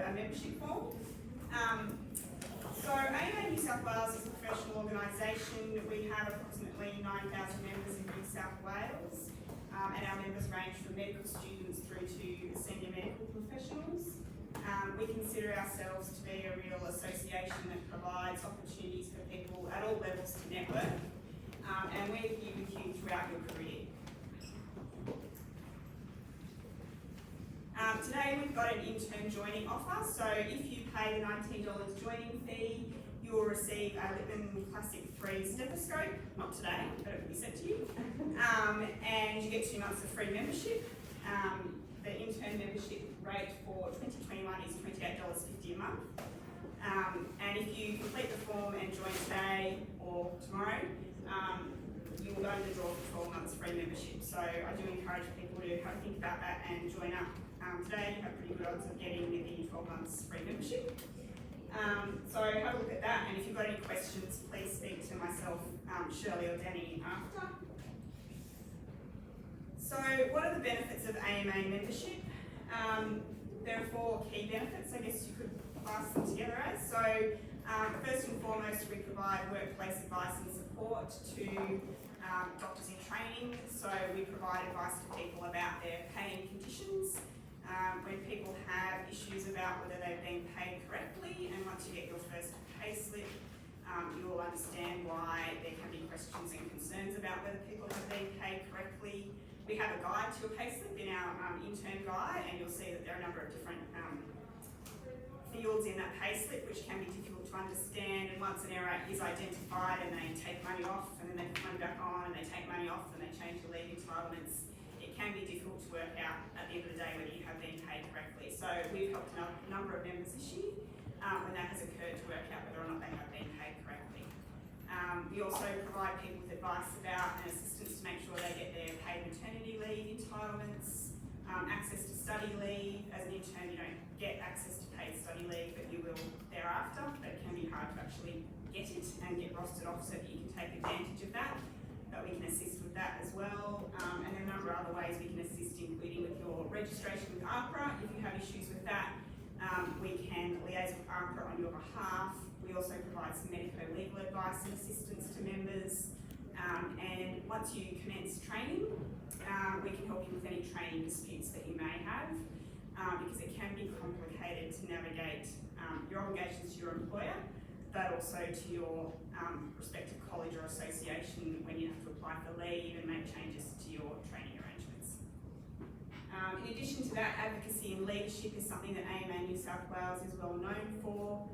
a membership form. So AMA New South Wales is a professional organisation. We have approximately 9,000 members in New South Wales, and our members range from medical students through to senior medical professionals. We consider ourselves to be a real association that provides opportunities for people at all levels to network, and we're here with you throughout your career. Today we've got an intern joining offer, so if you pay the $19 joining fee, you will receive a Lippmann Classic 3 stethoscope, not today, but it will be sent to you, and you get 2 months of free membership. The intern membership rate for 2021 is $28.50 a month, and if you complete the form and join today or tomorrow, you will go to the draw for 12 months free membership. So I do encourage people to have a think about that and join up. Today you have pretty good odds of getting the 12 months free membership. So have a look at that, and if you've got any questions, please speak to myself, Shirley or Danny after. So what are the benefits of AMA membership? There are 4 key benefits, I guess you could class them together as. So first and foremost, we provide workplace advice and support to doctors in training. So we provide advice to people about their pay and conditions. When people have issues about whether they've been paid correctly, and once you get your first pay slip, you will understand why there can be questions and concerns about whether people have been paid correctly. We have a guide to your pay slip in our intern guide, and you'll see that there are a number of different fields in that pay slip which can be difficult to understand, and once an error is identified and they take money off and then they put money back on and they take money off and they change the leave entitlements, it can be difficult to work out at the end of the day whether you have been paid correctly. So we've helped a number of members this year when that has occurred to work out whether or not they have been paid correctly. We also provide people with advice about and assistance to make sure they get their paid maternity leave entitlements, access to study leave. As an intern you don't get access to paid study leave, but you will thereafter, but it can be hard to actually get it and get rostered off so that you can take advantage of that. But we can assist with that as well, and there are a number of other ways we can assist, including with your registration with AHPRA. If you have issues with that, we can liaise with AHPRA on your behalf. We also provide some medico-legal advice and assistance to members, and once you commence training, we can help you with any training disputes that you may have, because it can be complicated to navigate your obligations to your employer, but also to your respective college or association when you have to apply for leave and make changes to your training arrangements. In addition to that, advocacy and leadership is something that AMA New South Wales is well known for.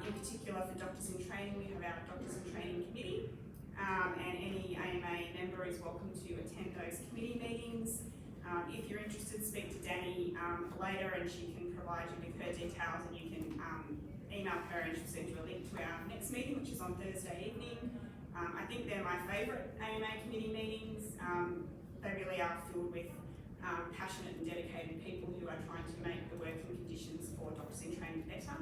In particular for doctors in training, we have our Doctors in Training Committee, and any AMA member is welcome to attend those committee meetings. If you're interested, speak to Danny later and she can provide you with her details, and you can email her and she'll send you a link to our next meeting, which is on Thursday evening. I think they're my favourite AMA committee meetings. They really are filled with passionate and dedicated people who are trying to make the working conditions for doctors in training better.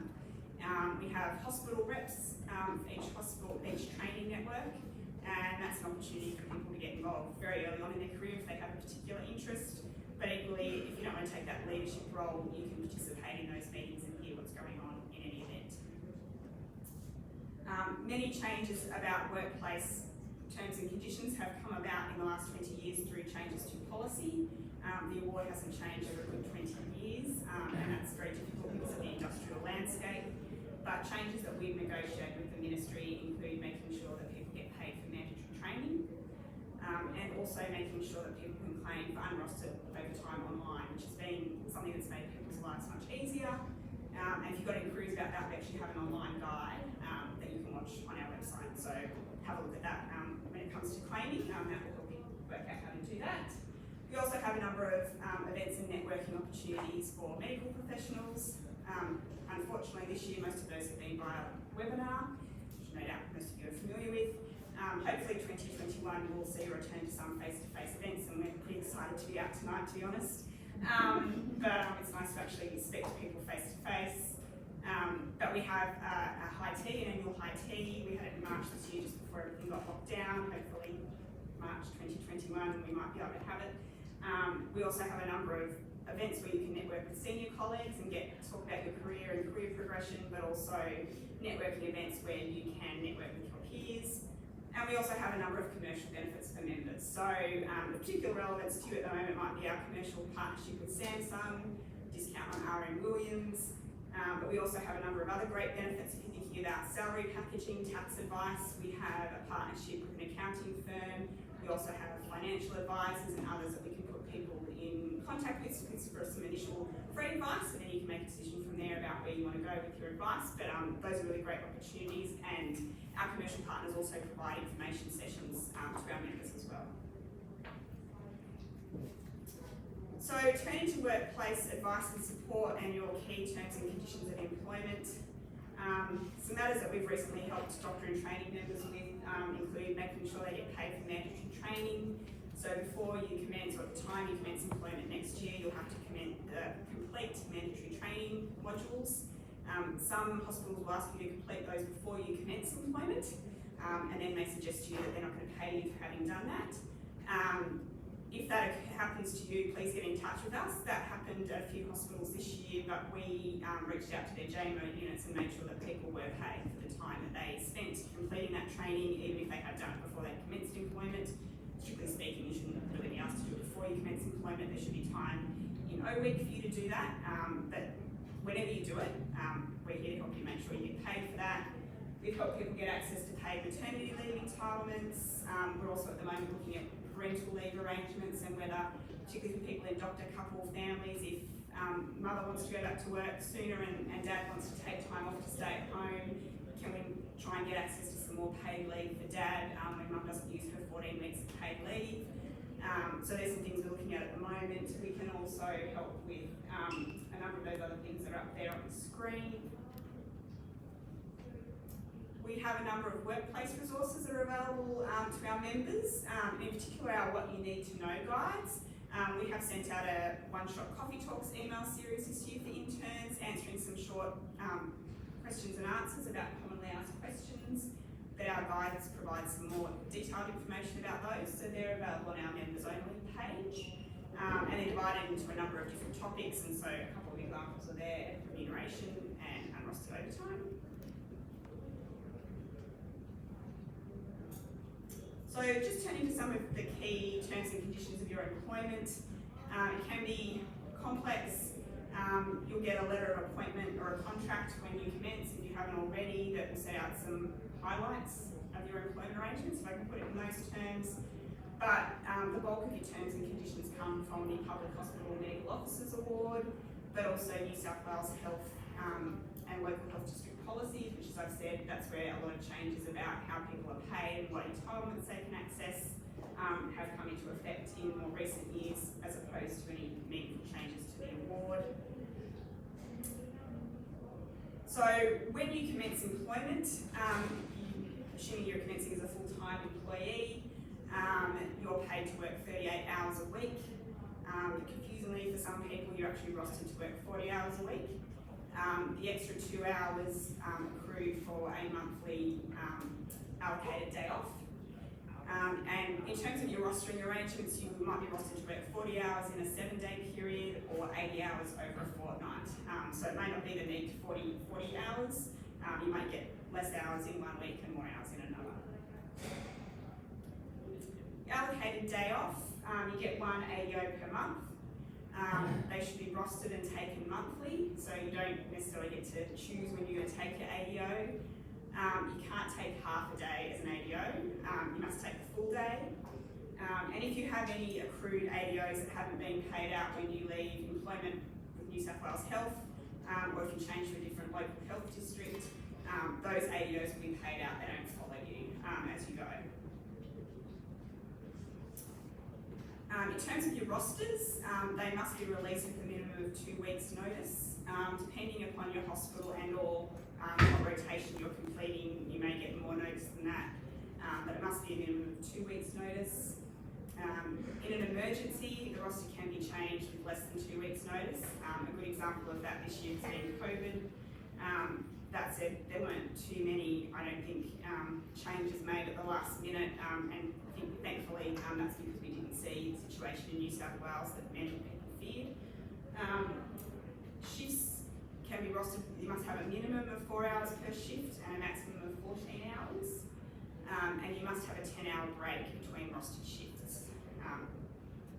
We have hospital reps for each training network, and that's an opportunity for people to get involved very early on in their career if they have a particular interest. But equally, if you don't want to take that leadership role, you can participate in those meetings and hear what's going on in any event. Many changes about workplace terms and conditions have come about in the last 20 years through changes to policy. The award hasn't changed over a good 20 years, and that's very difficult because of the industrial landscape. But changes that we've negotiated with the ministry include making sure that people get paid for mandatory training, and also making sure that people can claim for unrostered overtime online, which has been something that's made people's lives much easier. And if you've got any queries about that, we actually have an online guide that you can watch on our website. So have a look at that when it comes to claiming. That will help you work out how to do that. We also have a number of events and networking opportunities for medical professionals. Unfortunately this year most of those have been via webinar, which no doubt most of you are familiar with. Hopefully 2021 we'll see a return to some face-to-face events, and we're pretty excited to be out tonight, to be honest. But it's nice to actually speak to people face-to-face. But we have a high tea, an annual high tea. We had it in March this year just before everything got locked down. Hopefully March 2021 we might be able to have it. We also have a number of events where you can network with senior colleagues and talk about your your career and career progression, but also networking events where you can network with your peers. And we also have a number of commercial benefits for members. So the particular relevance to you at the moment might be our commercial partnership with Samsung, discount on R.M. Williams, but we also have a number of other great benefits if you're thinking about salary packaging, tax advice. We have a partnership with an accounting firm. We also have financial advisors and others that we can put people in contact with for some initial free advice, and then you can make a decision from there about where you want to go with your advice. But those are really great opportunities, and our commercial partners also provide information sessions to our members as well. So turning to workplace advice and support and your key terms and conditions of employment. Some matters that we've recently helped doctor and training members with include making sure they get paid for mandatory training. So before you commence, or at the time you commence employment next year, you'll have to complete mandatory training modules. Some hospitals will ask you to complete those before you commence employment, and then they suggest to you that they're not going to pay you for having done that. If that happens to you, please get in touch with us. That happened at a few hospitals this year, but we reached out to their JMO units and made sure that people were paid for the time that they spent completing that training, even if they had done it before they commenced employment. Strictly speaking, you shouldn't really be asked to do it before you commence employment. There should be time in O-week for you to do that, but whenever you do it, we're here to help you make sure you get paid for that. We've helped people get access to paid maternity leave entitlements. We're also at the moment looking at parental leave arrangements and whether, particularly for people in doctor couple families, if mother wants to go back to work sooner and dad wants to take time off to stay at home, can we try and get access to some more paid leave for dad when mum doesn't use her 14 weeks of paid leave. So there's some things we're looking at the moment. We can also help with a number of those other things that are up there on the screen. We have a number of workplace resources that are available to our members, in particular our What You Need to Know guides. We have sent out a one-shot coffee talks email series this year for interns, answering some short questions and answers about commonly asked questions. But our guides provide some more detailed information about those, so they're available on our members only page. And they're divided into a number of different topics, and so a couple of examples are there: remuneration and unrostered overtime. So just turning to some of the key terms and conditions of your employment, it can be complex. You'll get a letter of appointment or a contract when you commence, if you haven't already, that will set out some highlights of your employment arrangements, if I can put it in those terms. But the bulk of your terms and conditions come from the Public Hospital Medical Officers Award, but also New South Wales Health and Local Health District policies, which, as I've said, that's where a lot of changes about how people are paid and what entitlements they can access have come into effect in more recent years, as opposed to any meaningful changes to the award. So when you commence employment, assuming you're commencing as a full-time employee, you're paid to work 38 hours a week. Confusingly for some people, you're actually rostered to work 40 hours a week. The extra 2 hours accrue for a monthly allocated day off. And in terms of your rostering arrangements, you might be rostered to work 40 hours in a 7-day period or 80 hours over a fortnight. So it may not be the need for 40 hours. You might get less hours in one week and more hours in another. Allocated day off, you get one ADO per month. They should be rostered and taken monthly, so you don't necessarily get to choose when you're going to take your ADO. You can't take half a day as an ADO, you must take the full day. And if you have any accrued ADOs that haven't been paid out when you leave employment with New South Wales Health, or if you change to a different local health district, those ADOs will be paid out, they don't follow you as you go. In terms of your rosters, they must be released with a minimum of 2 weeks' notice. Depending upon your hospital and or what rotation you're completing, you may get more notice than that, but it must be a minimum of 2 weeks' notice. In an emergency, the roster can be changed with less than 2 weeks' notice. A good example of that this year has been COVID. That said, there weren't too many, I don't think, changes made at the last minute, and I think thankfully that's because we didn't see the situation in New South Wales that many people feared. Shifts can can be rostered, you must have a minimum of 4 hours per shift and a maximum of 14 hours. And you must have a 10-hour break between rostered shifts.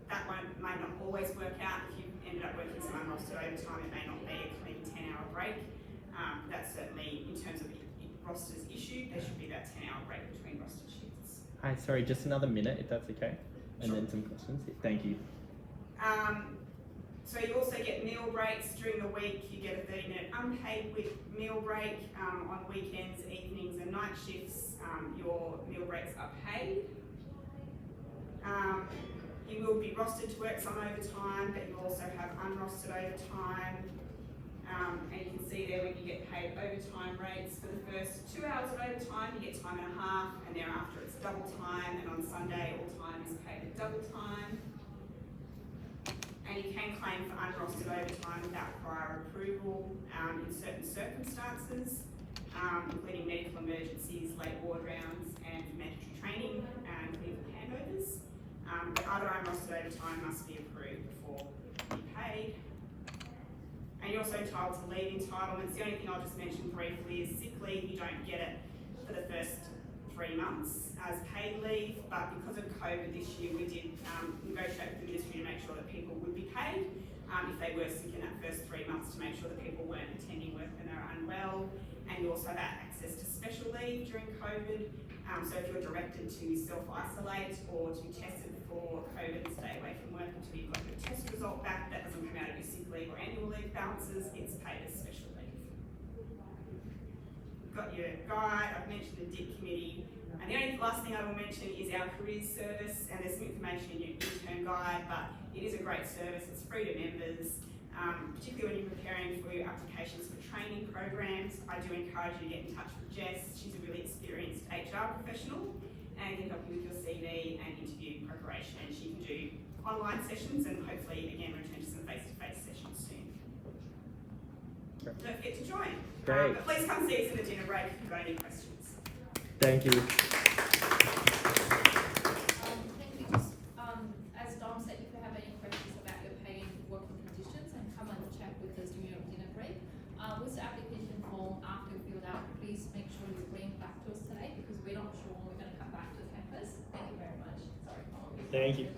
That may not always work out. If you ended up working some unrostered overtime, it may not be a clean 10-hour break. That's certainly, in terms of rosters issued, there should be that 10-hour break between rostered shifts. Hi, sorry, just another minute if that's okay. And Sure. then some questions. Thank you. So you also get meal breaks during the week. You get a 30-minute unpaid meal break. On weekends, evenings and night shifts, your meal breaks are paid. You will be rostered to work some overtime, but you also have unrostered overtime. And you can see there when you get paid overtime rates, for the first 2 hours of overtime, you get time and a half, and thereafter it's double time, and on Sunday, all time is paid at double time. And you can claim for unrostered overtime without prior approval in certain circumstances, including medical emergencies, late ward rounds, and mandatory training and clinical handovers. But other unrostered overtime must be approved before you be paid. And you're also entitled to leave entitlements. The only thing I'll just mention briefly is sick leave. You don't get it for the first 3 months as paid leave, but because of COVID this year, we did negotiate with the ministry to make sure that people would be paid if they were sick in that first 3 months, to make sure that people weren't attending work when they were unwell. And you also have access to special leave during COVID. So if you're directed to self-isolate or to be tested for COVID and stay away from work until you've got your test result back, that doesn't come out of your sick leave or annual leave balances, it's paid as special leave. You've got your guide, I've mentioned the DIP committee, and the only last thing I will mention is our careers service, and there's some information in your intern guide, but it is a great service, it's free to members, particularly when you're preparing for your applications for training programs. I do encourage you to get in touch with Jess. She's a really experienced HR professional and can help you with your CV and interview preparation, and she can do online sessions and hopefully again return to some face-to-face sessions soon. Great. Don't forget to join. Great. But please come see us in the dinner break if you've got any questions. Thank you. Thank you. Just as Dom said, if you have any questions about your pay and working conditions, and come and chat with us during your dinner break. With the application form, after you fill out, please make sure you bring back to us today, because we're not sure when we're going to come back to campus. Thank you very much. Sorry. Thank you.